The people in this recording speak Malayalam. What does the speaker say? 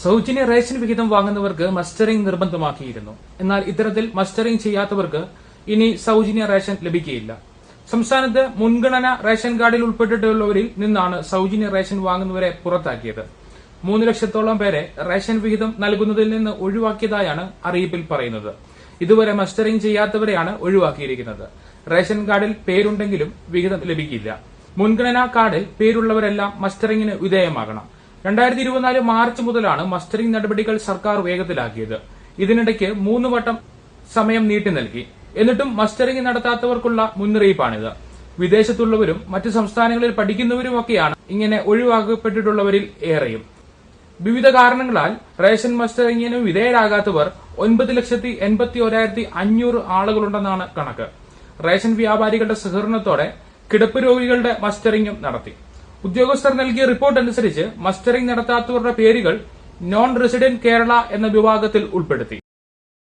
സൌജന്യ റേഷൻ വിഹിതം വാങ്ങുന്നവർക്ക് മസ്റ്ററിംഗ് നിർബന്ധമാക്കിയിരുന്നു. എന്നാൽ ഇത്തരത്തിൽ മസ്റ്ററിംഗ് ചെയ്യാത്തവർക്ക് ഇനി സൌജന്യ റേഷൻ ലഭിക്കുകയില്ല. സംസ്ഥാനത്ത് മുൻഗണന റേഷൻ കാർഡിൽ ഉൾപ്പെട്ടിട്ടുള്ളവരിൽ നിന്നാണ് സൌജന്യ റേഷൻ വാങ്ങുന്നവരെ പുറത്താക്കിയത്. 3 ലക്ഷത്തോളം പേരെ റേഷൻ വിഹിതം നൽകുന്നതിൽ നിന്ന് ഒഴിവാക്കിയതായാണ് അറിയിപ്പിൽ പറയുന്നത്. ഇതുവരെ മസ്റ്ററിംഗ് ചെയ്യാത്തവരെയാണ് ഒഴിവാക്കിയിരിക്കുന്നത്. റേഷൻ കാർഡിൽ പേരുണ്ടെങ്കിലും വിഹിതം ലഭിക്കില്ല. മുൻഗണനാ കാർഡിൽ പേരുള്ളവരെല്ലാം മസ്റ്ററിംഗിന് വിധേയമാകണം. 2024 മാർച്ച് മുതലാണ് മസ്റ്ററിംഗ് നടപടികൾ സർക്കാർ വേഗത്തിലാക്കിയത്. ഇതിനിടയ്ക്ക് 3 വട്ടം സമയം നീട്ടി നൽകി. എന്നിട്ടും മസ്റ്ററിംഗ് നടത്താത്തവർക്കുള്ള മുന്നറിയിപ്പാണിത്. വിദേശത്തുള്ളവരും മറ്റ് സംസ്ഥാനങ്ങളിൽ പഠിക്കുന്നവരുമൊക്കെയാണ് ഇങ്ങനെ ഒഴിവാക്കപ്പെട്ടിട്ടുള്ളവരിൽ ഏറെയും. വിവിധ കാരണങ്ങളാൽ റേഷൻ മസ്റ്ററിംഗിന് വിധേയരാകാത്തവർ 9,81,500 ആളുകളുണ്ടെന്നാണ് കണക്ക്. റേഷൻ വ്യാപാരികളുടെ സഹകരണത്തോടെ കിടപ്പ് രോഗികളുടെ മസ്റ്ററിംഗും നടത്തി. ഉദ്യോഗസ്ഥർ നൽകിയ റിപ്പോർട്ട് അനുസരിച്ച് മസ്റ്ററിംഗ് നടത്താത്തവരുടെ പേരുകൾ നോൺ റെസിഡന്റ് കേരള എന്ന വിഭാഗത്തിൽ ഉൾപ്പെടുത്തി.